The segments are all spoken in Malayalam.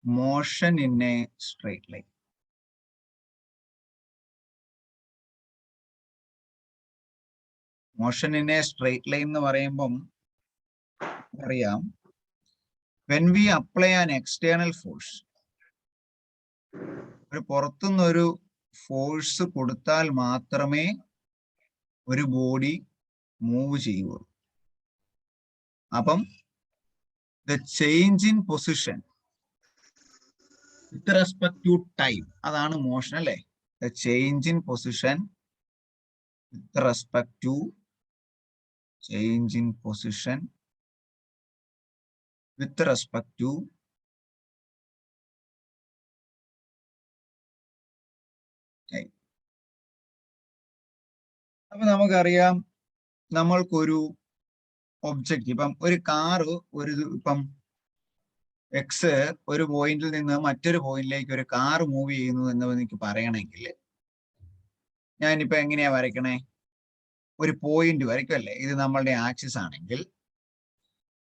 motion in a straight line. Motion in a straight line എന്ന് പറയുമ്പം അറിയാം, when we apply an external force, ഒരു പുറത്തുനിന്നൊരു ഫോഴ്സ് കൊടുത്താൽ മാത്രമേ ഒരു ബോഡി മൂവ് ചെയ്യുള്ളൂ. അപ്പം the change in position with respect to time, അതാണ് മോഷൻ അല്ലേ? The change in position with respect to change in position with respect to time. അപ്പൊ നമുക്കറിയാം, നമ്മൾക്കൊരു ഒബ്ജക്റ്റ്, ഇപ്പം ഒരു കാറ് ഇപ്പം എക്സ് ഒരു പോയിന്റിൽ നിന്ന് മറ്റൊരു പോയിന്റിലേക്ക് ഒരു കാർ മൂവ് ചെയ്യുന്നു എന്ന് എനിക്ക് പറയണമെങ്കിൽ ഞാനിപ്പോ എങ്ങനെയാ വരയ്ക്കണേ? ഒരു പോയിന്റ് വരയ്ക്കല്ലേ? ഇത് നമ്മളുടെ ആക്സിസ് ആണെങ്കിൽ,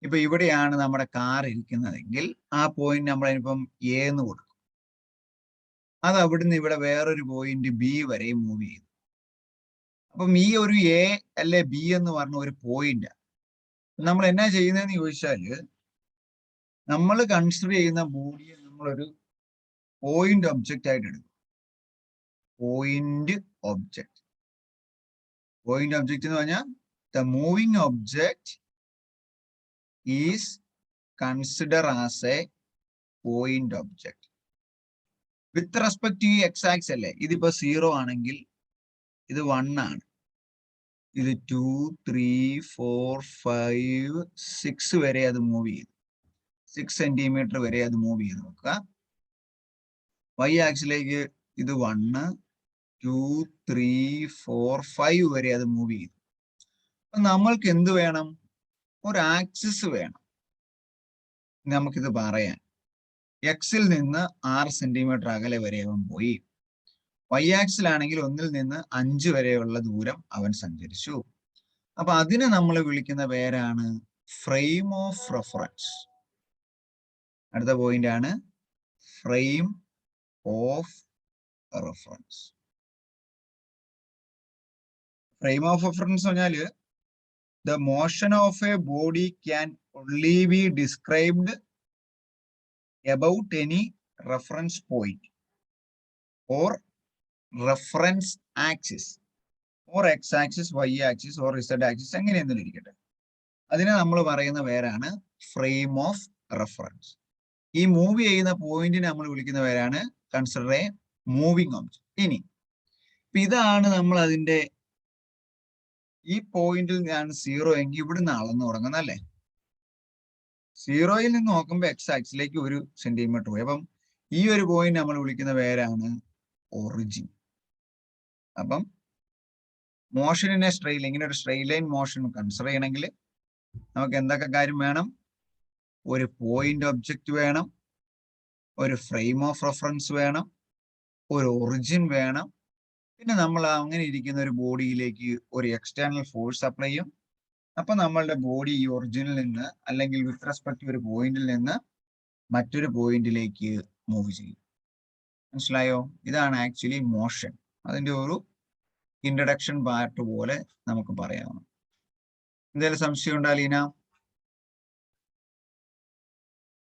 ഇപ്പൊ ഇവിടെയാണ് നമ്മുടെ കാർ ഇരിക്കുന്നതെങ്കിൽ ആ പോയിന്റ് നമ്മളിപ്പം എ എന്ന് കൊടുക്കും. അത് അവിടുന്ന് ഇവിടെ വേറൊരു പോയിന്റ് ബി വരെയും മൂവ് ചെയ്തു. അപ്പം ഈ ഒരു എ അല്ലെ ബി എന്ന് പറഞ്ഞ ഒരു പോയിന്റ് നമ്മൾ എന്നാ ചെയ്യുന്നതെന്ന് ചോദിച്ചാല്, നമ്മൾ കൺസിഡർ ചെയ്യുന്ന ബോഡിയെ നമ്മളൊരു പോയിന്റ് ഒബ്ജക്റ്റ് ആയിട്ട് എടുക്കും. പോയിന്റ് ഒബ്ജക്റ്റ് എന്ന് പറഞ്ഞാൽ the moving object is consider as a point object with respect to X axis അല്ലേ? ഇതിപ്പോ 0 ആണെങ്കിൽ ഇത് 1 ആണ്, ഇത് 2, 3, 4, 5, 6 വരെ അത് മൂവ് ചെയ്തു. 6 സെന്റിമീറ്റർ വരെ അത് മൂവ് ചെയ്ത് നോക്കുക. വൈ ആക്സിലേക്ക് ഇത് 1, 2, 3, 4, 5 വരെ അത് മൂവ് ചെയ്തു. അപ്പൊ നമ്മൾക്ക് എന്ത് വേണം? ഒരു ആക്സിസ് വേണം നമുക്കിത് പറയാൻ. എക്സിൽ നിന്ന് 6 സെന്റിമീറ്റർ അകലെ വരെ അവൻ പോയി. വൈ ആക്സിലാണെങ്കിൽ 1 നിന്ന് 5 വരെയുള്ള ദൂരം അവൻ സഞ്ചരിച്ചു. അപ്പൊ അതിനെ നമ്മൾ വിളിക്കുന്ന പേരാണ് ഫ്രെയിം ഓഫ് റെഫറൻസ്. അടുത്ത പോയിന്റ് ആണ് frame of reference. Frame of reference പറഞ്ഞാല് the motion of a body can only be described about any reference point or reference axis or x-axis, y-axis or z-axis, എങ്ങനെയെങ്കിലും ഇരിക്കട്ടെ. അതിനെ നമ്മൾ പറയുന്ന പേരാണ് ഫ്രെയിം ഓഫ് റെഫറൻസ്. ഈ മൂവ് ചെയ്യുന്ന പോയിന്റിനെ നമ്മൾ വിളിക്കുന്ന പേരാണ് കൺസിഡർ എ മൂവിങ് ഒബ്ജക്റ്റ്. ഇനി ഇതാണ് നമ്മൾ അതിന്റെ, ഈ പോയിന്റിൽ ഞാൻ 0 എങ്കിൽ ഇവിടുന്ന് അളന്ന് തുടങ്ങുന്നത് അല്ലേ? 0യിൽ നിന്ന് നോക്കുമ്പോൾ എക്സ് ആക്സിലേക്ക് 1 സെന്റിമീറ്റർ പോയി. അപ്പം ഈ ഒരു പോയിന്റ് നമ്മൾ വിളിക്കുന്ന പേരാണ് ഒറിജിൻ. അപ്പം മോഷനിനെ സ്ട്രെയിറ്റ് ലൈൻ, ഇങ്ങനെ ഒരു സ്ട്രെയിറ്റ് ലൈൻ മോഷൻ കൺസിഡർ ചെയ്യണമെങ്കിൽ നമുക്ക് എന്തൊക്കെ കാര്യം വേണം? ഒരു പോയിന്റ് ഒബ്ജക്റ്റ് വേണം, ഒരു ഫ്രെയിം ഓഫ് റെഫറൻസ് വേണം, ഒരു ഒറിജിൻ വേണം, പിന്നെ നമ്മൾ അങ്ങനെ ഇരിക്കുന്ന ഒരു ബോഡിയിലേക്ക് ഒരു എക്സ്റ്റേണൽ ഫോഴ്സ് അപ്ലൈ ചെയ്യും. അപ്പൊ നമ്മളുടെ ബോഡി ഈ ഒറിജിനിൽ നിന്ന് അല്ലെങ്കിൽ വിത്ത് റെസ്പെക്ട് ഒരു പോയിന്റിൽ നിന്ന് മറ്റൊരു പോയിന്റിലേക്ക് മൂവ് ചെയ്യും. മനസ്സിലായോ? ഇതാണ് ആക്ച്വലി മോഷൻ. അതിന്റെ ഒരു ഇൻട്രഡക്ഷൻ പാർട്ട് പോലെ നമുക്ക് പറയാം. എന്തെങ്കിലും സംശയം ഉണ്ടോ ലീന?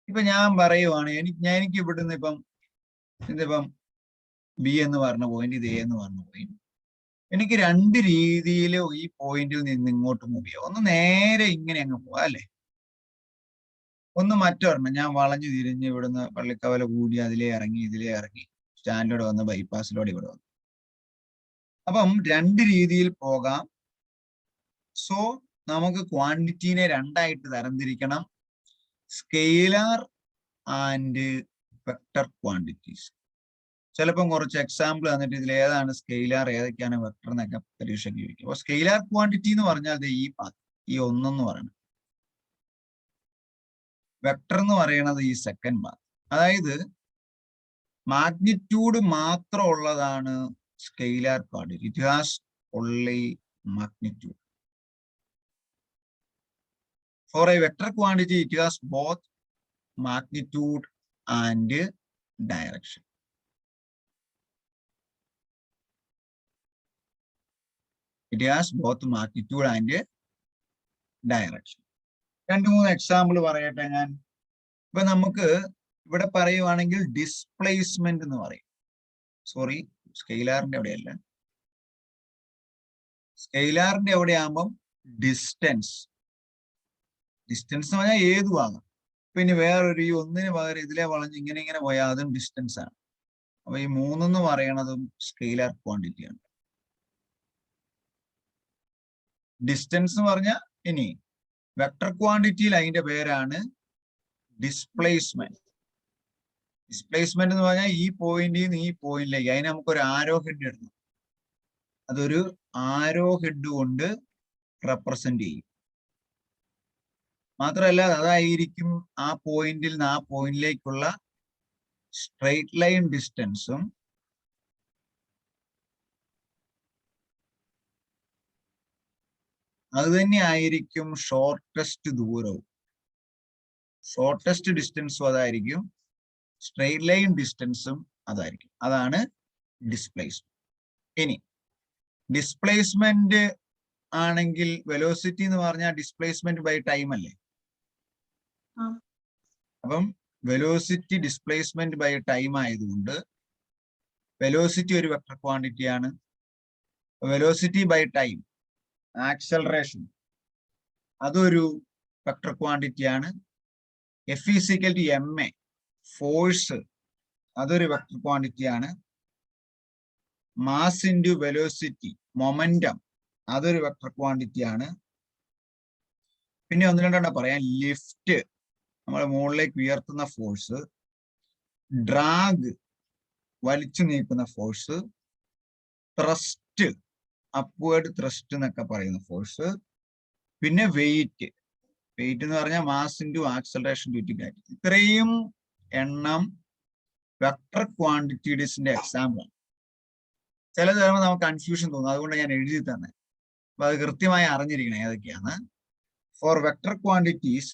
ഇപ്പൊ ഞാൻ പറയുവാണ്, എനിക്ക് ഇവിടുന്ന് ഇതിപ്പം ബി എന്ന് പറഞ്ഞ പോയിന്റ്, ഇത് എ എന്ന് പറഞ്ഞ പോയിന്റ്, എനിക്ക് 2 രീതിയിൽ ഈ പോയിന്റിൽ നിന്ന് ഇങ്ങോട്ട് മൂവ് ചെയ്യാം. ഒന്ന് നേരെ ഇങ്ങനെ അങ്ങ് പോവാ അല്ലേ? ഒന്ന് മറ്റൊരെണ്ണം ഞാൻ വളഞ്ഞു തിരിഞ്ഞ് ഇവിടുന്ന് പള്ളിക്കവല കൂടി ഇതിലേ ഇറങ്ങി സ്റ്റാൻഡിലൂടെ വന്ന് ബൈപ്പാസിലൂടെ ഇവിടെ വന്നു. അപ്പം 2 രീതിയിൽ പോകാം. സോ നമുക്ക് ക്വാണ്ടിറ്റീനെ 2ആയിട്ട് തരംതിരിക്കണം: സ്കെയിലാർ ആൻഡ് വെക്ടർ ക്വാണ്ടിറ്റീസ്. ചിലപ്പം കുറച്ച് എക്സാമ്പിൾ തന്നിട്ട് ഇതിൽ ഏതാണ് സ്കെയിലാർ ഏതൊക്കെയാണ് വെക്ടർ എന്നൊക്കെ പരീക്ഷയ്ക്ക് ചോദിക്കും. അപ്പൊ സ്കെയിലാർ ക്വാണ്ടിറ്റി എന്ന് പറഞ്ഞാൽ ഈ പാത്ത്, ഈ 1 എന്ന് പറയുന്നത്. വെക്ടർ എന്ന് പറയുന്നത് ഈ സെക്കൻഡ് പാത്ത്. അതായത് മാഗ്നിറ്റ്യൂഡ് മാത്രം ഉള്ളതാണ് scalar quantity. It has only magnitude. For a vector quantity it has both magnitude and direction. It has both magnitude and direction. 2-3 example പറയട്ടെ ഞാൻ. ഇപ്പൊ നമുക്ക് ഇവിടെ പറയുവാണെങ്കിൽ ഡിസ്പ്ലേസ്മെന്റ് എന്ന് പറയും. സോറി, സ്കെയിലാറിന്റെ അവിടെയല്ല, സ്കെയിലാറിന്റെ അവിടെ ആകുമ്പം ഡിസ്റ്റൻസ്. ഡിസ്റ്റൻസ് എന്ന് പറഞ്ഞാൽ ഏതും ആകാം. പിന്നെ വേറൊരു ഈ ഒന്നിന് പകരം ഇതിലെ വളഞ്ഞ് ഇങ്ങനെ ഇങ്ങനെ പോയാൽ അതും ഡിസ്റ്റൻസ് ആണ്. അപ്പൊ ഈ 3 എന്ന് പറയണതും സ്കെയിലാർ ക്വാണ്ടിറ്റിയാണ്. ഡിസ്റ്റൻസ് എന്ന് പറഞ്ഞാൽ ഇനി വെക്ടർ ക്വാണ്ടിറ്റിയിൽ അതിന്റെ പേരാണ് ഡിസ്പ്ലേസ്മെന്റ്. ഡിസ്പ്ലേസ്മെന്റ് എന്ന് പറഞ്ഞാൽ ഈ പോയിന്റിൽ നിന്ന് ഈ പോയിന്റിലേക്ക് അതിന് നമുക്കൊരു ആരോ ഹെഡ് ഇടണം. അതൊരു ആരോ ഹെഡ് കൊണ്ട് റെപ്രസെന്റ് ചെയ്യും. മാത്രമല്ല അതായിരിക്കും ആ പോയിന്റിൽ നിന്ന് ആ പോയിന്റിലേക്കുള്ള സ്ട്രെയിറ്റ് ലൈൻ ഡിസ്റ്റൻസും അത് തന്നെ ആയിരിക്കും ഷോർട്ടസ്റ്റ് ദൂരവും. ഷോർട്ടസ്റ്റ് ഡിസ്റ്റൻസും അതായിരിക്കും, സ്ട്രെയിറ്റ് ലൈൻ ഡിസ്റ്റൻസും അതായിരിക്കും. അതാണ് ഡിസ്പ്ലേസ്മെന്റ്. ഇനി ഡിസ്പ്ലേസ്മെന്റ് ആണെങ്കിൽ വെലോസിറ്റി എന്ന് പറഞ്ഞാൽ ഡിസ്പ്ലേസ്മെന്റ് ബൈ ടൈം അല്ലേ? അപ്പം വെലോസിറ്റി ഡിസ്പ്ലേസ്മെന്റ് ബൈ ടൈം ആയതുകൊണ്ട് വെലോസിറ്റി ഒരു വെക്ടർ ക്വാണ്ടിറ്റിയാണ്. വെലോസിറ്റി ബൈ ടൈം, ആക്സലറേഷൻ, അതൊരു വെക്ടർ ക്വാണ്ടിറ്റിയാണ്. F = ma, ഫോഴ്സ്, അതൊരു വെക്ടർ ക്വാണ്ടിറ്റിയാണ്. മാസ് ഇൻറ്റു വെലോസിറ്റി, മൊമെന്റം, അതൊരു വെക്ടർ ക്വാണ്ടിറ്റിയാണ്. പിന്നെ ഒന്ന് രണ്ടെണ്ണം പറയാം. ലിഫ്റ്റ്, നമ്മൾ മുകളിലേക്ക് ഉയർത്തുന്ന ഫോഴ്സ്. ഡ്രാഗ്, വലിച്ചു നീക്കുന്ന ഫോഴ്സ്. ത്രസ്റ്റ്, അപ്വേർഡ് ത്രസ്റ്റ് എന്നൊക്കെ പറയുന്ന ഫോഴ്സ്. പിന്നെ വെയിറ്റ്. വെയിറ്റ് എന്ന് പറഞ്ഞാൽ mass into acceleration due to gravity. ഇത്രയും എണ്ണം വെക്ടർ ക്വാണ്ടിറ്റീസിന്റെ എക്സാമ്പിൾ ആണ്. ചിലത് കഴിയുമ്പോൾ നമുക്ക് കൺഫ്യൂഷൻ തോന്നും, അതുകൊണ്ട് ഞാൻ എഴുതി തന്നെ. അപ്പൊ അത് കൃത്യമായി അറിഞ്ഞിരിക്കണം ഏതൊക്കെയാണ്. For vector quantities,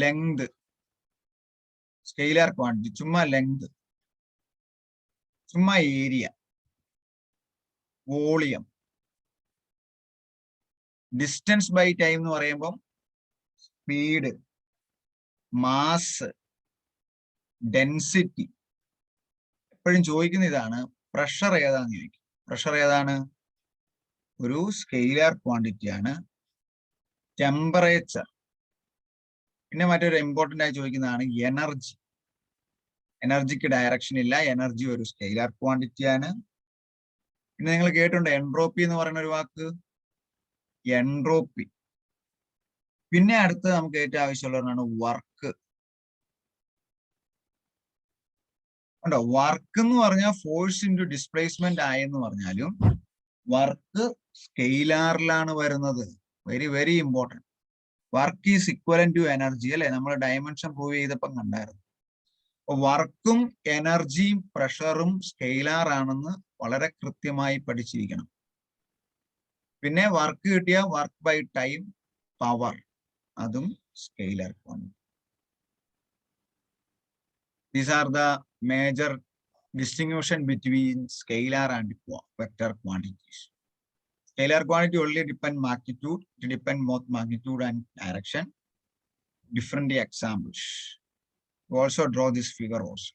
length, scalar quantity ചുമ്മാ ലെങ്ത്, ചുമ്മാ area, volume. Distance by time എന്ന് പറയുമ്പം സ്പീഡ്, മാസ്, ഡെൻസിറ്റി. എപ്പോഴും ചോദിക്കുന്ന ഇതാണ്, പ്രഷർ ഏതാന്ന് ചോദിക്കും. പ്രഷർ ഏതാണ്? ഒരു സ്കെയിലാർ ക്വാണ്ടിറ്റി ആണ്. ടെമ്പറേച്ചർ. പിന്നെ മറ്റൊരു ഇമ്പോർട്ടന്റ് ആയി ചോദിക്കുന്നതാണ് എനർജി. എനർജിക്ക് ഡയറക്ഷൻ ഇല്ല, എനർജി ഒരു സ്കെയിലാർ ക്വാണ്ടിറ്റി ആണ്. പിന്നെ നിങ്ങൾ കേട്ടിട്ടുണ്ട് എൻട്രോപ്പി എന്ന് പറയുന്ന ഒരു വാക്ക്, എൻട്രോപ്പി. പിന്നെ അടുത്ത് നമുക്ക് ഏറ്റവും ആവശ്യമുള്ളതാണ് വർക്ക്. ഉണ്ടോ? വർക്ക് എന്ന് പറഞ്ഞാൽ ഫോഴ്സ് ഇൻറ്റു ഡിസ്പ്ലേസ്മെന്റ് ആയെന്ന് പറഞ്ഞാലും വർക്ക് സ്കെയിലാറിലാണ് വരുന്നത്. Very very important. Work is equivalent to energy അല്ലെ? നമ്മൾ ഡയമെൻഷൻ പ്രൂവ് ചെയ്തപ്പം കണ്ടായിരുന്നു. അപ്പൊ വർക്കും എനർജിയും പ്രഷറും സ്കെയിലാർ ആണെന്ന് വളരെ കൃത്യമായി പഠിച്ചിരിക്കണം. പിന്നെ വർക്ക് കിട്ടിയ വർക്ക് ബൈ ടൈം, പവർ, അതും scalar quantity. These are the major distinction between scalar and vector quantities. Scalar quantity only depend magnitude, it depend both magnitude and direction. Different examples. You also draw this figure also.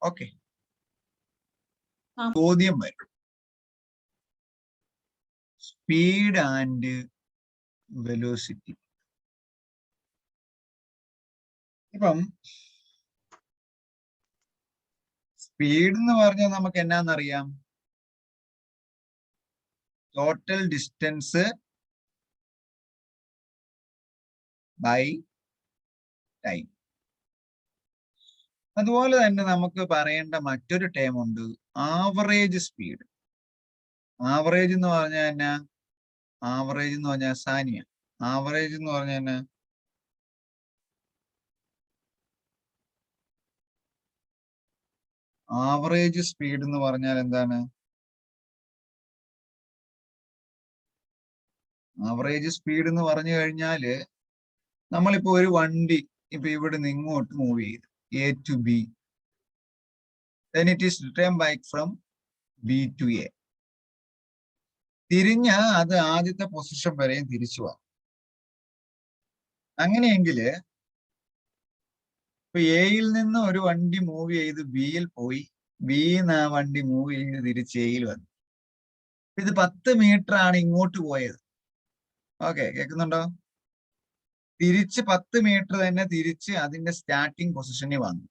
Okay. ചോദ്യം വരും. Speed and velocity. ഇപ്പം സ്പീഡ് എന്ന് പറഞ്ഞാൽ നമുക്ക് എന്നാന്നറിയാം? Total distance by time. അതുപോലെ തന്നെ നമുക്ക് പറയേണ്ട മറ്റൊരു ടേം ഉണ്ട്, ആവറേജ് സ്പീഡ്. ആവറേജ് എന്ന് പറഞ്ഞാൽ എന്നാ? ആവറേജ് എന്ന് പറഞ്ഞാൽ സാനിയ. ആവറേജ് എന്ന് പറഞ്ഞാൽ എന്നാ? ആവറേജ് സ്പീഡ് എന്ന് പറഞ്ഞാൽ എന്താണ്? ആവറേജ് സ്പീഡ് എന്ന് പറഞ്ഞു കഴിഞ്ഞാല് നമ്മളിപ്പോ ഒരു വണ്ടി ഇപ്പൊ ഇവിടെ നിന്ന് ഇങ്ങോട്ട് മൂവ് ചെയ്തു, A to B. Then it is return back from B to A. തിരിഞ്ഞ് അത് ആദ്യത്തെ പൊസിഷൻ വരെയും തിരിച്ചു പോകാം. അങ്ങനെയെങ്കില് ഇപ്പൊ എയിൽ നിന്ന് ഒരു വണ്ടി മൂവ് ചെയ്ത് ബിയിൽ പോയി, ബിന്ന് ആ വണ്ടി മൂവ് ചെയ്ത് തിരിച്ച് എയിൽ വന്നു. ഇത് 10 മീറ്റർ ആണ് ഇങ്ങോട്ട് പോയത്. ഓക്കെ, കേൾക്കുന്നുണ്ടോ? തിരിച്ച് 10 മീറ്റർ തന്നെ തിരിച്ച് അതിന്റെ സ്റ്റാർട്ടിങ് പൊസിഷനിൽ വന്നു.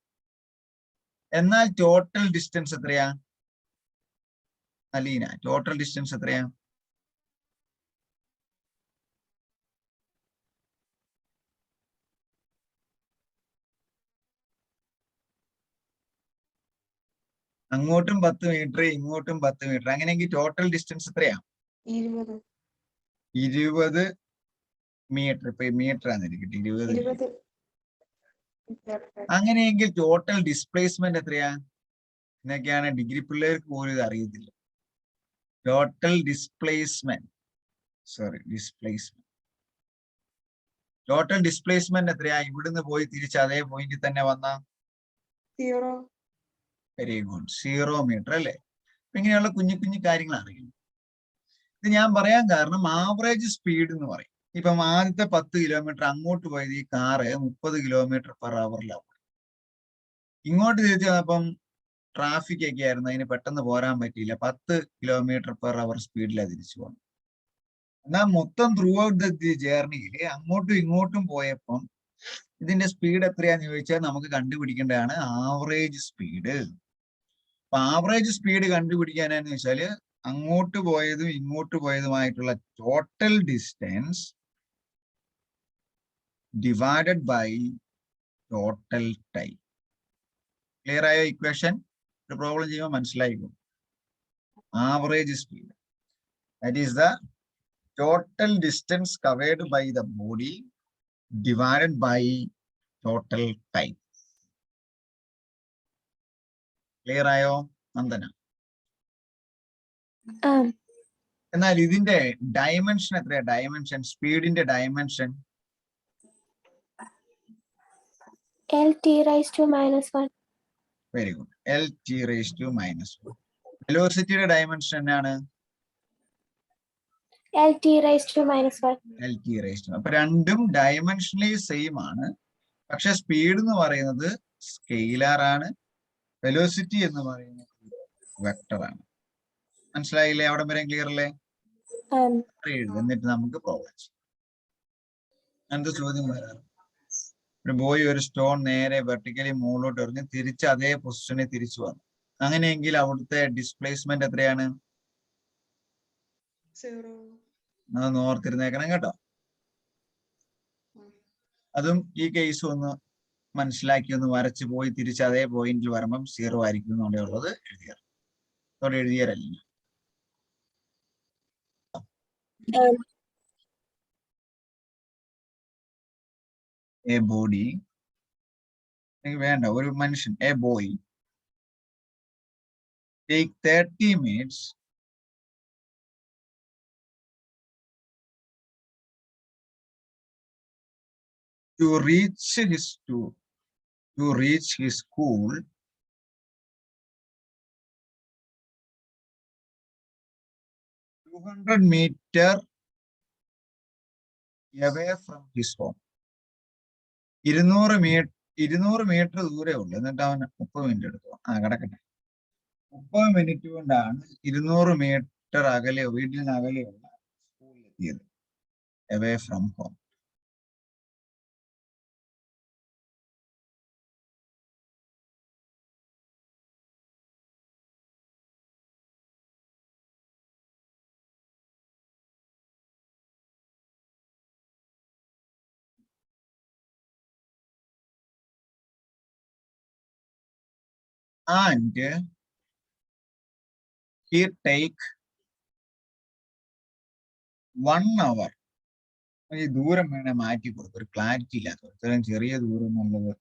എന്നാൽ ടോട്ടൽ ഡിസ്റ്റൻസ് എത്രയാ അലീന? ടോട്ടൽ ഡിസ്റ്റൻസ് എത്രയാ? അങ്ങോട്ടും 10 മീറ്റർ, ഇങ്ങോട്ടും 10 മീറ്റർ. അങ്ങനെയെങ്കിൽ ടോട്ടൽ ഡിസ്റ്റൻസ് എത്രയാ? 20 മീറ്റർ. ഇപ്പൊ മീറ്റർ ആണെന്നിരിക്കട്ടെ, 20. അങ്ങനെയെങ്കിൽ ടോട്ടൽ ഡിസ്പ്ലേസ്മെന്റ് എത്രയാ? എന്നൊക്കെയാണ് ഡിഗ്രി പിള്ളേർക്ക് പോലും ഇത് അറിയത്തില്ല. ടോട്ടൽ ഡിസ്പ്ലേസ്മെന്റ്, ടോട്ടൽ ഡിസ്പ്ലേസ്മെന്റ് എത്രയാ? ഇവിടുന്ന് പോയി തിരിച്ച് അതേ പോയിന്റിൽ തന്നെ വന്ന 0. വെരി ഗുഡ്, 0 മീറ്റർ അല്ലേ? ഇങ്ങനെയുള്ള കുഞ്ഞു കുഞ്ഞു കാര്യങ്ങൾ അറിയുന്നു. ഇത് ഞാൻ പറയാൻ കാരണം ആവറേജ് സ്പീഡ് എന്ന് പറയും. ഇപ്പം ആദ്യത്തെ 10 കിലോമീറ്റർ അങ്ങോട്ട് പോയത് ഈ കാറ് 30 km/h. ഇങ്ങോട്ട് തിരിച്ചു വന്നപ്പം ട്രാഫിക് ഒക്കെ ആയിരുന്നു, അതിന് പെട്ടെന്ന് പോരാൻ പറ്റിയില്ല. 10 km/h സ്പീഡിലാണ് തിരിച്ചു പോകുന്നത്. എന്നാൽ മൊത്തം ത്രൂ ഔട്ട് ദ ജേർണിയിൽ അങ്ങോട്ടും ഇങ്ങോട്ടും പോയപ്പം ഇതിന്റെ സ്പീഡ് എത്രയാന്ന് ചോദിച്ചാൽ നമുക്ക് കണ്ടുപിടിക്കേണ്ടതാണ് ആവറേജ് സ്പീഡ്. അപ്പൊ ആവറേജ് സ്പീഡ് കണ്ടുപിടിക്കാനെന്ന് വെച്ചാല് അങ്ങോട്ട് പോയതും ഇങ്ങോട്ട് പോയതുമായിട്ടുള്ള total distance divided by total time. Clear ആയ ഇക്വേഷൻ? ഒരു പ്രോബ്ലം ചെയ്യുമ്പോൾ മനസ്സിലായിക്കും. Average speed, that is the total distance covered by the body divided by total time. Clear ആയോ നന്ദന? എന്നാൽ ഇതിന്റെ ഡയമെൻഷൻ എത്രയാ? ഡയമെൻഷൻ, സ്പീഡിന്റെ dimension L(t)⁻⁻1. Very good, L(t)⁻⁻1. വെലോസിറ്റിയുടെ ഡയമെൻഷൻ എന്നാണ്? L(t)⁻1. L(t)⁻. അപ്പൊ രണ്ടും ഡയമെൻഷനലി സെയിം ആണ്. പക്ഷെ സ്പീഡ് എന്ന് പറയുന്നത് സ്കെയിലാർ ആണ്, വെലോസിറ്റി എന്ന് പറയുന്നത് വെക്ടർ ആണ്. മനസ്സിലായില്ലേ? അവിടെ വരെ ക്ലിയർ അല്ലേ? എന്നിട്ട് നമുക്ക് പ്രോബ്ലം ചെയ്യാം. എന്ത് ചോദ്യം വരാറ്? ഒരു ബോയ് ഒരു സ്റ്റോൺ നേരെ വെർട്ടിക്കലി മുകളിലോട്ട് എറിഞ്ഞ് തിരിച്ച് അതേ പൊസിഷനിൽ തിരിച്ചു വന്നു. അങ്ങനെയെങ്കിൽ അവിടുത്തെ ഡിസ്പ്ലേസ്മെന്റ് എത്രയാണ്? 0. അതൊന്ന് ഓർത്തിരുന്നേക്കണം കേട്ടോ. അതും ഈ കേസ് ഒന്ന് മനസ്സിലാക്കി ഒന്ന് വരച്ച് പോയി തിരിച്ച് അതേ പോയിന്റിൽ വരുമ്പം 0 ആയിരിക്കും എന്നുള്ളത് എഴുതിയാറ്. അതോടെ എഴുതിയാരല്ല. എ ബോഡി, വേണ്ട, ഒരു മനുഷ്യൻ, A boy take 30 minutes to reach his school (200 meters away from his home. 200 metre ദൂരേ ഉള്ളു. എന്നിട്ട് അവൻ 30 മിനിറ്റ് എടുത്തു. കിടക്കട്ടെ. 30 മിനിറ്റ് കൊണ്ടാണ് 200 മീറ്റർ അകലെ, വീട്ടിൽ നിന്ന് അകലെയുള്ള സ്കൂളിൽ എത്തിയത്. away from home. And he take 1 hour. ഈ ദൂരം വേണേ മാറ്റി കൊടുക്കും, ഒരു ക്ലാരിറ്റി ഇല്ലാത്ത ഇത്രയും ചെറിയ ദൂരം എന്നുള്ളത്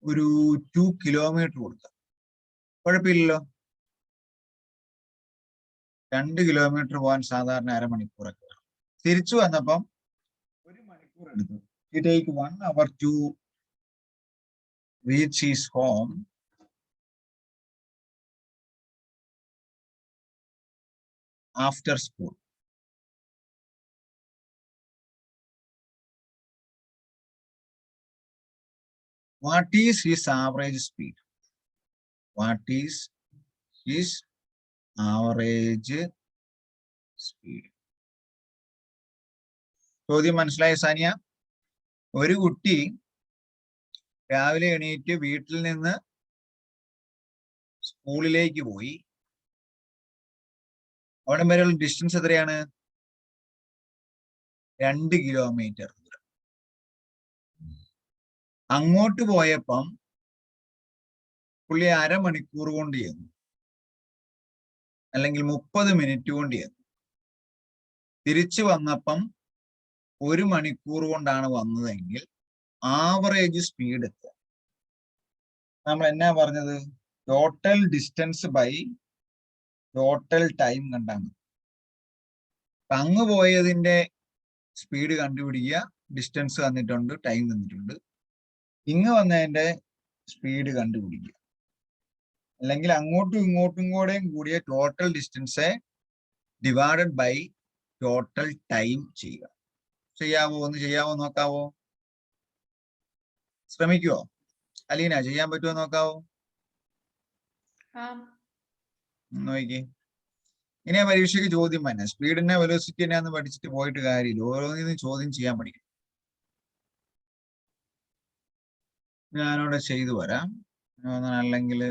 ഒരു 2 കിലോമീറ്റർ കൊടുക്കാം, കുഴപ്പമില്ലല്ലോ. 2 കിലോമീറ്റർ പോകാൻ സാധാരണ അരമണിക്കൂറൊക്കെ വേണം. തിരിച്ചു വന്നപ്പം 1 മണിക്കൂർ He take 1 hour to reach his home. After school. What is his average speed? What is his average speed? ചോദ്യം മനസ്സിലായ സാനിയ? ഒരു കുട്ടി രാവിലെ എണീറ്റ് വീട്ടിൽ നിന്ന് സ്കൂളിലേക്ക് പോയി. അവിടെ വരെയുള്ള ഡിസ്റ്റൻസ് എത്രയാണ്? 2 കിലോമീറ്റർ ദൂരം. അങ്ങോട്ട് പോയപ്പം പുള്ളി അരമണിക്കൂർ കൊണ്ട് ചെന്നു, അല്ലെങ്കിൽ 30 മിനിറ്റ് കൊണ്ട് ചെന്നു. തിരിച്ചു വന്നപ്പം 1 മണിക്കൂർ കൊണ്ടാണ് വന്നതെങ്കിൽ ആവറേജ് സ്പീഡ് എത്തുക. നമ്മൾ എന്നാ പറഞ്ഞത്? Total distance by total time കണ്ടാണ്. അങ്ങ് പോയതിന്റെ സ്പീഡ് കണ്ടുപിടിക്കുക. ഡിസ്റ്റൻസ് തന്നിട്ടുണ്ട്, ടൈം തന്നിട്ടുണ്ട്. ഇങ്ങ് വന്നതിന്റെ സ്പീഡ് കണ്ടുപിടിക്കുക. അല്ലെങ്കിൽ അങ്ങോട്ടും ഇങ്ങോട്ടും കൂടിയ total distance divided by total time ചെയ്യുക. ചെയ്യാവോ? ഒന്ന് ചെയ്യാവോ നോക്കാവോ? ശ്രമിക്കുവോ? അലീന, ചെയ്യാൻ പറ്റുമോ നോക്കാവോ? നോക്കി. ഇനി പരീക്ഷയ്ക്ക് ചോദ്യം തന്നെ. സ്പീഡിനെ വെലോസിറ്റി എന്നാന്ന് പഠിച്ചിട്ട് പോയിട്ട് കാര്യമില്ല. ഓരോന്നിനും ചോദ്യം ചെയ്യാൻ പഠിക്കും. ഞാനിവിടെ ചെയ്തു വരാം. അല്ലെങ്കിൽ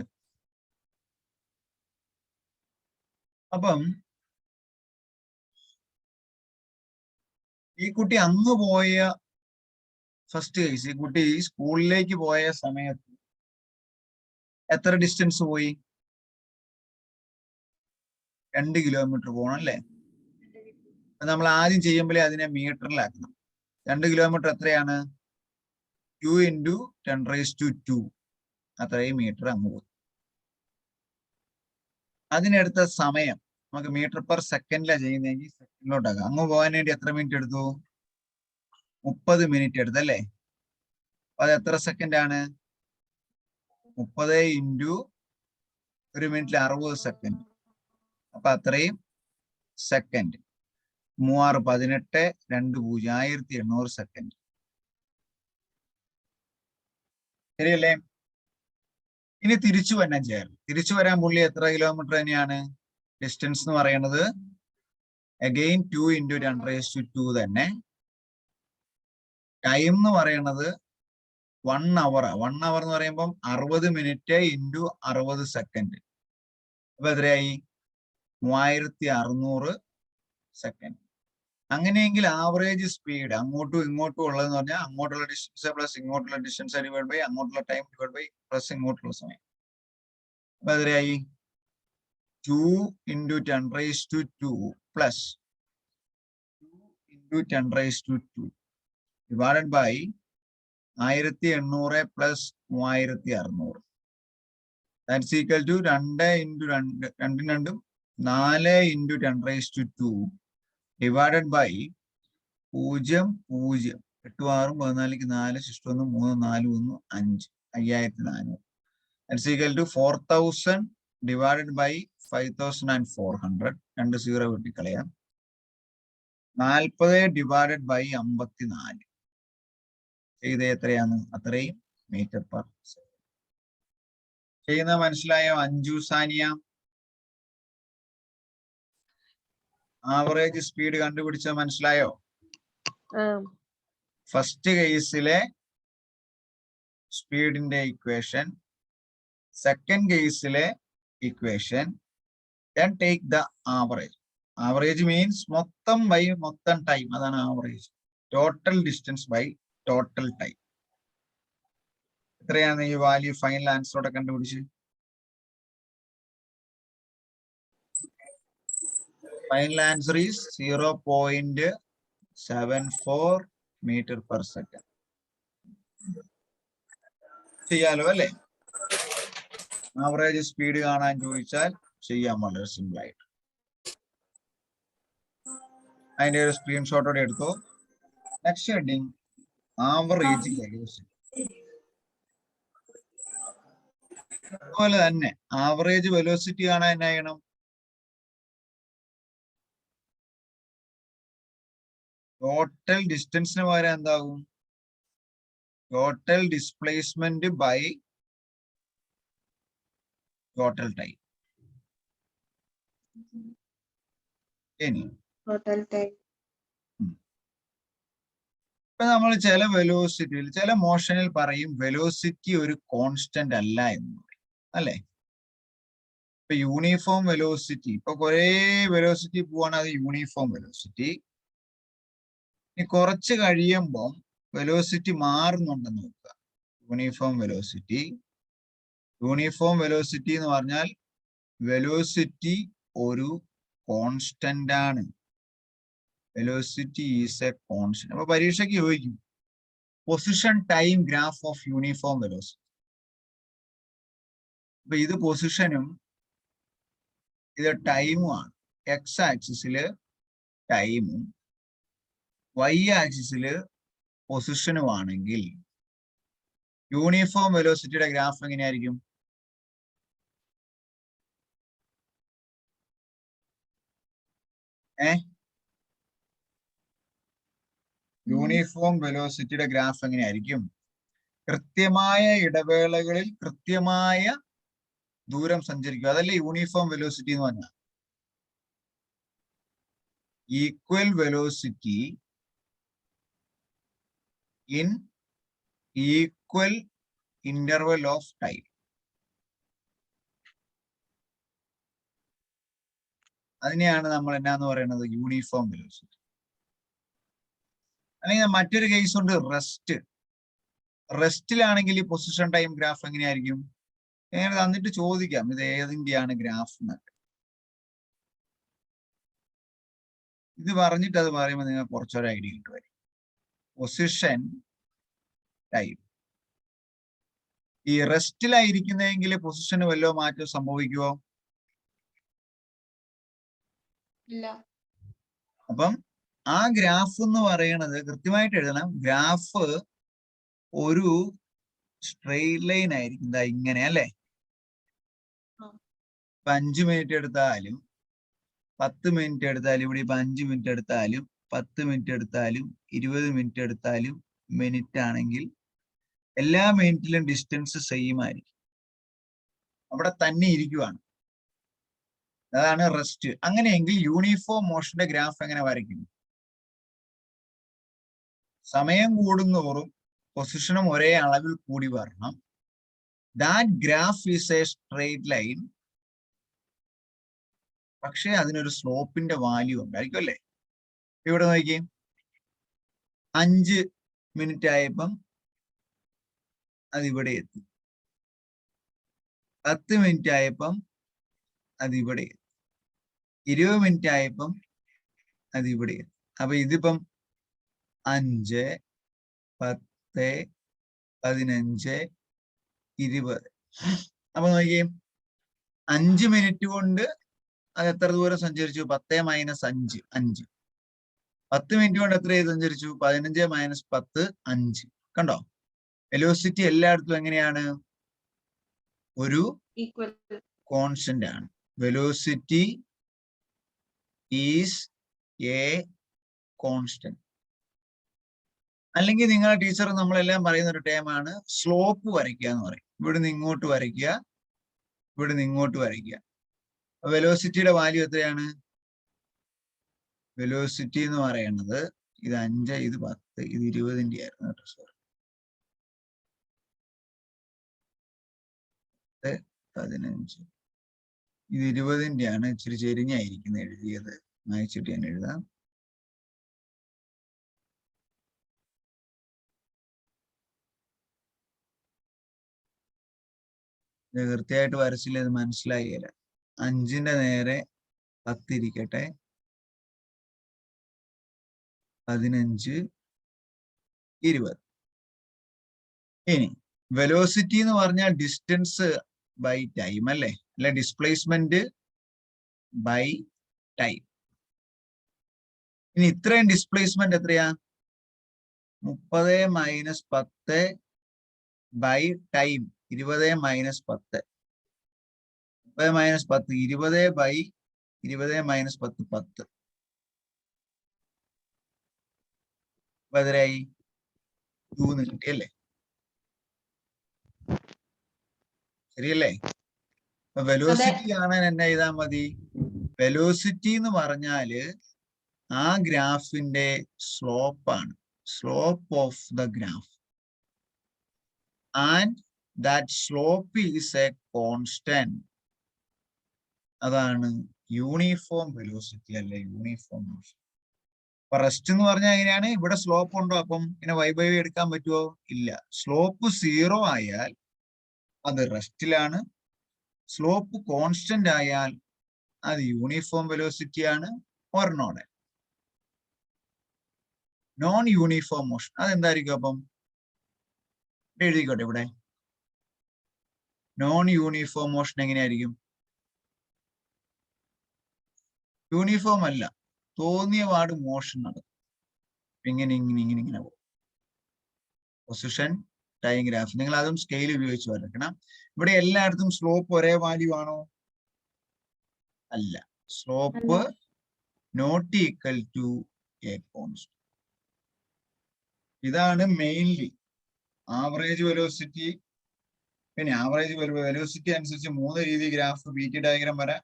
അപ്പം ഈ കുട്ടി അങ്ങ് പോയ ഫസ്റ്റ് കേസ്, ഈ കുട്ടി സ്കൂളിലേക്ക് പോയ സമയത്ത് എത്ര ഡിസ്റ്റൻസ് പോയി? 2 കിലോമീറ്റർ പോകണം അല്ലേ? നമ്മൾ ആദ്യം ചെയ്യുമ്പോഴേ അതിനെ മീറ്ററിലാക്കണം. 2 കിലോമീറ്റർ എത്രയാണ്? 2 × 10⁻². അത്രയും മീറ്റർ അങ്ങ് പോയി. അതിനെടുത്ത സമയം നമുക്ക് മീറ്റർ പെർ സെക്കൻഡിലാണ് ചെയ്യുന്നതെങ്കിൽ സെക്കൻഡിലോട്ടാക്കാം. അങ്ങ് പോകാൻ വേണ്ടി എത്ര മിനിറ്റ് എടുത്തു? 30 മിനിറ്റ് എടുത്തല്ലേ? അത് എത്ര സെക്കൻഡ് ആണ്? 30 × 1 മിനിറ്റിൽ 60 സെക്കൻഡ്. അപ്പൊ അത്രയും സെക്കൻഡ്. 3 6 18 2 0 1800 സെക്കൻഡ്. ശരിയല്ലേ? ഇനി തിരിച്ചു വരാൻ ചെയ്യാം. തിരിച്ചു വരാൻ പുള്ളി എത്ര കിലോമീറ്റർ തന്നെയാണ്? ഡിസ്റ്റൻസ് എന്ന് പറയുന്നത് അഗെയിൻ 2 × 10⁻² തന്നെ. ടൈം എന്ന് പറയുന്നത് 1 അവർ. 1 അവർ എന്ന് പറയുമ്പം 60 മിനിറ്റ് × 60 സെക്കൻഡ്. അപ്പൊ എത്രയായി? 3600 സെക്കൻഡ്. അങ്ങനെയെങ്കിൽ ആവറേജ് സ്പീഡ് അങ്ങോട്ടും ഇങ്ങോട്ടും ഉള്ളതെന്ന് പറഞ്ഞാൽ അങ്ങോട്ടുള്ള ഡിസ്റ്റൻസ് പ്ലസ് ഇങ്ങോട്ടുള്ള ഡിസ്റ്റൻസ് ഡിവൈഡ് ബൈ അങ്ങോട്ടുള്ള ടൈം ഡിവൈഡ് ബൈ പ്ലസ് ഇങ്ങോട്ടുള്ള സമയം. അപ്പൊ എത്രയായി? 2 × 10⁻² plus 2 × 10⁻² divided by 1800 plus 3600. That's equal to 2 × 2 4 × 10⁻² divided by 0 0 8 6 14 4 6 1 3 4 1 5 5400. That's equal to 4000 divided by 5400. 2 0 വെട്ടിക്കളയാം. 40 divided by 54 ചെയ്ത് എത്രയാണ്? അത്രയും മീറ്റർ പെർ സെക്കൻഡ്. ചെയ്യുന്നത് മനസ്സിലായോ? അഞ്ജു, സാനിയ? ആവറേജ് സ്പീഡ് കണ്ടുപിടിച്ച മനസ്സിലായോ? ഫസ്റ്റ് കേസിലെ സ്പീഡിന്റെ ഇക്വേഷൻ, സെക്കൻഡ് കേസിലെ equation, then take the average. Average means മൊത്തം ബൈ മൊത്തം ടൈം. അതാണ് average. Total distance by total time. എത്രയാണ് ഈ വാല്യൂ? ഫൈനൽ ആൻസറോടെ കണ്ടുപിടിച്ച്. Final answer is 0.74 metre per second. ചെയ്യാലോ അല്ലേ? ആവറേജ് സ്പീഡ് കാണാൻ ചോദിച്ചാൽ ചെയ്യാൻ വളരെ സിമ്പിൾ ആയിട്ട്. അതിന്റെ ഒരു സ്ക്രീൻഷോട്ടോടെ എടുത്തു. Next heading average velocity. അതുപോലെ തന്നെ ആവറേജ് വെലോസിറ്റി കാണാൻ എന്നാ ചെയ്യണം? ടോട്ടൽ ഡിസ്റ്റൻസിന് പകരം എന്താകും? Total displacement by total time. ഇനി ടോട്ടൽ ടൈം. ഇപ്പൊ നമ്മൾ ചില വെലോസിറ്റിയിൽ ചില മോഷനിൽ പറയും വെലോസിറ്റി ഒരു കോൺസ്റ്റന്റ് അല്ല എന്ന് പറയും, അല്ലെ? ഇപ്പൊ യൂണിഫോം വെലോസിറ്റി, ഇപ്പൊ കുറെ വെലോസിറ്റി പോവാണ്, അത് യൂണിഫോം വെലോസിറ്റി. ഇനി കുറച്ച് കഴിയുമ്പം വെലോസിറ്റി മാറുന്നുണ്ടെന്ന് നോക്കുക. Uniform velocity. യൂണിഫോം വെലോസിറ്റി എന്ന് പറഞ്ഞാൽ വെലോസിറ്റി ഒരു കോൺസ്റ്റന്റ് ആണ്. Velocity is a constant. അപ്പൊ പരീക്ഷയ്ക്ക് ചോദിക്കും position time graph of uniform velocity. അപ്പൊ ഇത് പൊസിഷനും ഇത് ടൈമുമാണ്. എക്സ് ആക്സിസില് ടൈമും വൈ ആക്സിസില് പൊസിഷനും ആണെങ്കിൽ യൂണിഫോം വെലോസിറ്റിയുടെ ഗ്രാഫ് എങ്ങനെയായിരിക്കും? യൂണിഫോം വെലോസിറ്റിയുടെ ഗ്രാഫ് എങ്ങനെയായിരിക്കും? കൃത്യമായ ഇടവേളകളിൽ കൃത്യമായ ദൂരം സഞ്ചരിക്കുക, അതല്ലേ യൂണിഫോം വെലോസിറ്റി എന്ന് പറഞ്ഞാൽ. Equal velocity in equal interval of time. അതിനെയാണ് നമ്മൾ എന്നാന്ന് പറയുന്നത്? Uniform velocity. അല്ലെങ്കിൽ മറ്റൊരു കേസ് ഉണ്ട്, റെസ്റ്റ്. റെസ്റ്റിലാണെങ്കിൽ ഈ പൊസിഷൻ ടൈം ഗ്രാഫ് എങ്ങനെയായിരിക്കും? എങ്ങനെ തന്നിട്ട് ചോദിക്കാം ഇത് ഏതിന്റെയാണ് ഗ്രാഫ് എന്നൊക്കെ. ഇത് പറഞ്ഞിട്ട് അത് പറയുമ്പോൾ നിങ്ങൾ കുറച്ചൊരു ഐഡിയ കിട്ടുമായിരിക്കും. Position time. ഈ റെസ്റ്റിലായിരിക്കുന്നതെങ്കിൽ പൊസിഷന് വല്ലോ മാറ്റം സംഭവിക്കുമോ? ഇല്ല. അപ്പം ആ ഗ്രാഫ് എന്ന് പറയുന്നത് കൃത്യമായിട്ട് എഴുതണം. ഗ്രാഫ് ഒരു സ്ട്രെയിറ്റ് ലൈൻ ആയിരിക്കും, ഇതാ ഇങ്ങനെ, അല്ലേ? 5 മിനിറ്റ് എടുത്താലും 10 മിനിറ്റ് എടുത്താലും, ഇവിടെ ഇപ്പൊ 5 മിനിറ്റ് എടുത്താലും 10 മിനിറ്റ് എടുത്താലും 20 മിനിറ്റ് എടുത്താലും മിനിറ്റ് ആണെങ്കിൽ എല്ലാ മിനിറ്റിലും ഡിസ്റ്റൻസ് സെയിം ആയിരിക്കും, അവിടെ തന്നെ ഇരിക്കുവാണ്. അതാണ് റെസ്റ്റ്. അങ്ങനെയെങ്കിൽ യൂണിഫോം മോഷന്റെ ഗ്രാഫ് എങ്ങനെ വരയ്ക്കും? സമയം കൂടുന്തോറും പൊസിഷനും ഒരേ അളവിൽ കൂടി വരണം. That graph is A straight line. പക്ഷെ അതിനൊരു സ്ലോപ്പിന്റെ വാല്യൂ ഉണ്ടായിരിക്കും, അല്ലേ? ഇവിടെ നോക്കി, 5 മിനിറ്റ് ആയപ്പം അതിവിടെ എത്തി, 10 മിനിറ്റ് ആയപ്പം അതിവിടെ എത്തി, 20 മിനിറ്റ് ആയപ്പം അതിവിടെ എത്തി. അപ്പൊ ഇതിപ്പം 5, 10, 15, 20. അപ്പൊ നോക്കിയേ, 5 മിനിറ്റ് കൊണ്ട് അത് എത്ര ദൂരം സഞ്ചരിച്ചു? 10 - 5, 5. 10 മിനിറ്റ് കൊണ്ട് എത്ര സഞ്ചരിച്ചു? 15 - 10, 5. കണ്ടോ? വെലോസിറ്റി എല്ലായിടത്തും എങ്ങനെയാണ്? ഒരു കോൺസ്റ്റന്റ് ആണ്. Velocity is a constant. അല്ലെങ്കിൽ നിങ്ങളെ ടീച്ചർ നമ്മളെല്ലാം പറയുന്ന ഒരു ടേമാണ് സ്ലോപ്പ് വരയ്ക്കുക എന്ന് പറയും. ഇവിടുന്ന് ഇങ്ങോട്ട് വരയ്ക്കുക, ഇവിടുന്ന് ഇങ്ങോട്ട് വരയ്ക്കുക. വെലോസിറ്റിയുടെ വാല്യൂ എത്രയാണ്? വെലോസിറ്റി എന്ന് പറയുന്നത് ഇത് 5, ഇത് 10, ഇത് 20ന്റെ ആയിരുന്നു കേട്ടോ, സോറി. 15, ഇത് 20ന്റെ ആണ്. ഇച്ചിരി ചെരിഞ്ഞായിരിക്കുന്നത് എഴുതിയത്, മായ്ച്ചിട്ട് ഞാൻ എഴുതാം. ഇത് കൃത്യമായിട്ട് വരച്ചില്ല, ഇത് മനസ്സിലായില്ല. 5ന്റെ നേരെ 10 ഇരിക്കട്ടെ, 15, 20. ഇനി വെലോസിറ്റി എന്ന് പറഞ്ഞാൽ ഡിസ്റ്റൻസ് ബൈ ടൈം, അല്ലേ? അല്ലെ ഡിസ്പ്ലേസ്മെന്റ് ബൈ ടൈം. ഇനി ഇത്രയും ഡിസ്പ്ലേസ്മെന്റ് എത്രയാ? 30 minus 10 by time 20 minus 10. 30 minus 10 20 by 20 minus 10 10. അപ്പൊ എതിരായി 2 കിട്ടിയല്ലേ? ശരിയല്ലേ? അപ്പൊ വെലോസിറ്റി കാണാൻ എന്നാ ചെയ്താൽ മതി? വെലോസിറ്റി എന്ന് പറഞ്ഞാല് ആ ഗ്രാഫിന്റെ സ്ലോപ്പാണ്. Slope of the graph. And that slope is a constant. അതാണ് യൂണിഫോം വെലോസിറ്റി അല്ലെ യൂണിഫോം മോഷൻ. അപ്പൊ റെസ്റ്റ് എന്ന് പറഞ്ഞാൽ എങ്ങനെയാണ്? ഇവിടെ സ്ലോപ്പ് ഉണ്ടോ? അപ്പം ഇങ്ങനെ y/y എടുക്കാൻ പറ്റുമോ? ഇല്ല. സ്ലോപ്പ് 0 ആയാൽ അത് റെസ്റ്റിലാണ്. സ്ലോപ്പ് കോൺസ്റ്റന്റ് ആയാൽ അത് യൂണിഫോം വെലോസിറ്റി ആണ് or not. Non uniform motion അതെന്തായിരിക്കും? അപ്പം എഴുതിക്കോട്ടെ ഇവിടെ. നോൺ യൂണിഫോം മോഷൻ എങ്ങനെയായിരിക്കും? യൂണിഫോം അല്ല, തോന്നിയ പാട് മോഷൻ നടക്കും. ഇങ്ങനെ ഇങ്ങനെ ഇങ്ങനെ ഇങ്ങനെ പോകും. Position time graph. നിങ്ങൾ അതും സ്കെയിൽ ഉപയോഗിച്ച് വരയ്ക്കണം. ഇവിടെ എല്ലായിടത്തും സ്ലോപ്പ് ഒരേ വാല്യൂ ആണോ? അല്ല. Slope not equal to a constant. ഇതാണ് മെയിൻലി ആവറേജ് വെലോസിറ്റി. പിന്നെ ആവറേജ് വെലോസിറ്റി അനുസരിച്ച് 3 രീതി ഗ്രാഫ് PT ഡയഗ്രാം വരാം.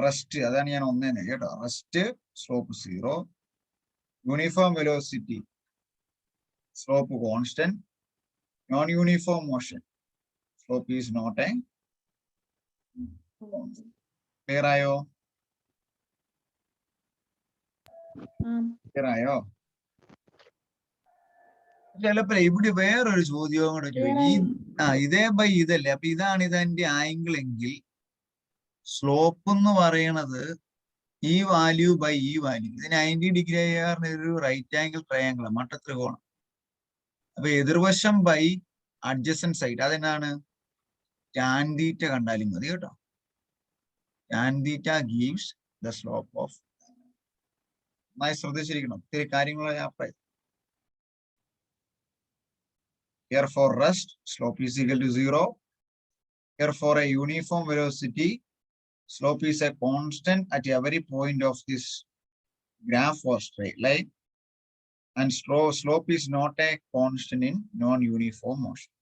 റെസ്റ്റ് അതാണ് ഞാൻ ഒന്നേനെ കേട്ടോ. Rest slope 0. Uniform velocity slope constant. Non uniform motion slope is not a constant. Clear ആയോ? ക്ലിയർ ആയോ? ചിലപ്പോ ഇവിടെ വേറൊരു ചോദ്യവും കൂടെ ചോദിക്കും. ഇതേ ബൈ ഇതല്ലേ? അപ്പൊ ഇതാണ് ഇതിന്റെ ആംഗിൾ എങ്കിൽ സ്ലോപ്പ് എന്ന് പറയണത് ഈ വാല്യൂ ബൈ ഈ വാല്യൂ. ഇത് 90 ഡിഗ്രി ആയിരുന്ന ഒരു റൈറ്റ് ആംഗിൾ ട്രയാംഗിൾ മട്ടത്രികോണം. അപ്പൊ എതിർവശം ബൈ അഡ്ജസന്റ് സൈഡ് അതെന്താണ്? ടാൻ തീറ്റ കണ്ടാലും മതി കേട്ടോ. Tan theta gives the slope of. നന്നായി ശ്രദ്ധിച്ചിരിക്കണം. ഒത്തിരി കാര്യങ്ങൾ ഞാൻ പറയാം. Here for rest, slope is equal to 0. Here for a uniform velocity, slope is a constant at every point of this graph or straight line. And slope is not a constant in non-uniform motion.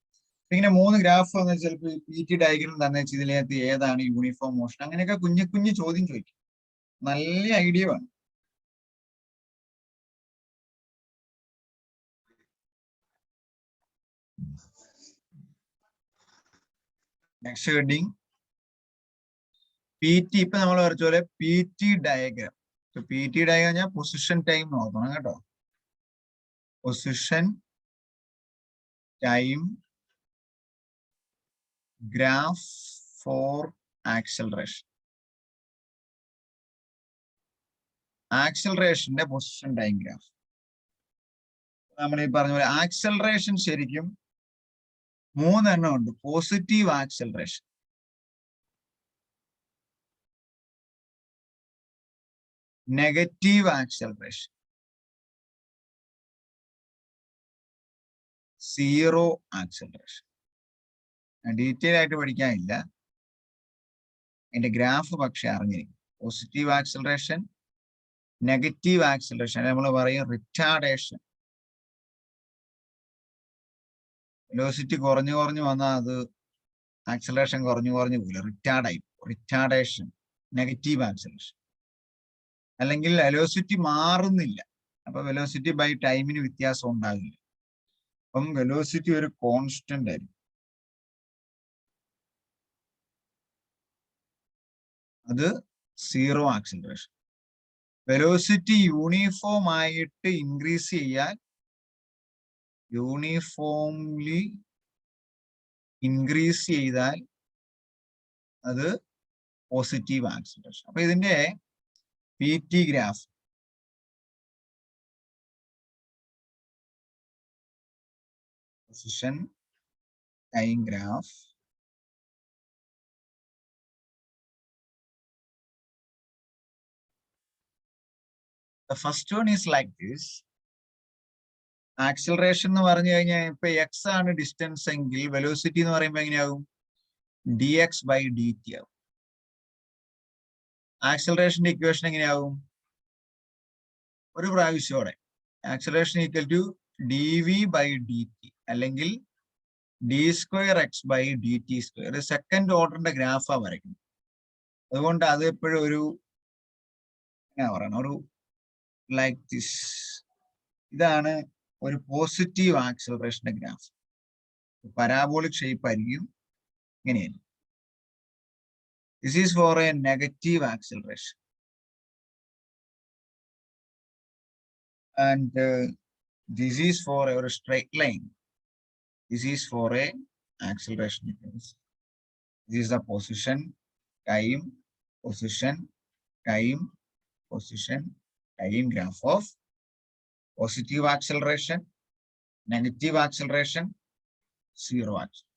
ഇങ്ങനെ 3 ഗ്രാഫ് എന്ന് ചിലപ്പോൾ PT ഡയഗ്രാം തന്നെ ഇതിനകത്ത് ഏതാണ് യൂണിഫോം മോഷൻ അങ്ങനെയൊക്കെ കുഞ്ഞു കുഞ്ഞു ചോദ്യം ചോദിക്കും. നല്ല ഐഡിയ വേണം. Next heading PT. ഇപ്പൊ നമ്മൾ പറഞ്ഞ പോലെ PT ഡയഗ്രാം. PT ഡയഗ്രാം ഞാൻ പൊസിഷൻ ടൈം നോക്കണം കേട്ടോ. Position time graph for acceleration. ആക്സലറേഷന്റെ പൊസിഷൻ ടൈം ഗ്രാഫ്. നമ്മൾ ഈ പറഞ്ഞ പോലെ ആക്സലറേഷൻ ശരിക്കും 3 എണ്ണം ഉണ്ട്. Positive acceleration, negative acceleration, zero acceleration. Detail ആയിട്ട് പഠിക്കാനില്ല, അതിന്റെ ഗ്രാഫ് പക്ഷെ അറിഞ്ഞിരിക്കും. പോസിറ്റീവ് ആക്സലറേഷൻ, നെഗറ്റീവ് ആക്സലറേഷൻ നമ്മൾ പറയും റിറ്റാർഡേഷൻ. വെലോസിറ്റി കുറഞ്ഞു കുറഞ്ഞു വന്നാൽ അത് ആക്സലറേഷൻ കുറഞ്ഞു കുറഞ്ഞു പോകില്ല, റിറ്റാർഡായി. Retardation negative acceleration. അല്ലെങ്കിൽ വെലോസിറ്റി മാറുന്നില്ല, അപ്പൊ വെലോസിറ്റി ബൈ ടൈമിന് വ്യത്യാസം ഉണ്ടാകില്ല. അപ്പം വെലോസിറ്റി ഒരു കോൺസ്റ്റന്റ് ആയിരിക്കും. അത് സീറോ ആക്സലറേഷൻ. വെലോസിറ്റി യൂണിഫോം ആയിട്ട് ഇൻക്രീസ് ചെയ്യാൻ, യൂണിഫോംലി ഇൻക്രീസ് ചെയ്താൽ അത് പോസിറ്റീവ് ആക്സലറേഷൻ. അപ്പൊ ഇതിന്റെ PT graph position time graph the first one is like this. Acceleration എന്ന് പറഞ്ഞു കഴിഞ്ഞാൽ ഇപ്പൊ എക്സ് ആണ് ഡിസ്റ്റൻസ് എങ്കിൽ വെലോസിറ്റി എന്ന് പറയുമ്പോൾ എങ്ങനെയാകും? dx by dt ആവും. ആക്സിലറേഷന്റെ ഇക്വേഷൻ എങ്ങനെയാവും? ഒരു പ്രാവശ്യത്തോടെ acceleration equal to dv by dt അല്ലെങ്കിൽ d square x by d t square. ഒരു സെക്കൻഡ് ഓർഡറിന്റെ ഗ്രാഫാ വരയ്ക്കുന്നത്. അതുകൊണ്ട് അത് എപ്പോഴും ഒരു എന്നാ പറയണം, ഒരു ലൈക്ക് ദിസ്. ഇതാണ് ഒരു പോസിറ്റീവ് ആക്സിലറേഷന്റെ ഗ്രാഫ്. പരാബോളിക് ഷേപ്പ് ആയിരിക്കും, ഇങ്ങനെയായിരിക്കും. This is for a negative acceleration. And this is for a straight line. This is for a acceleration. This is the position, time, position, time, position, time graph of positive acceleration, negative acceleration, zero acceleration.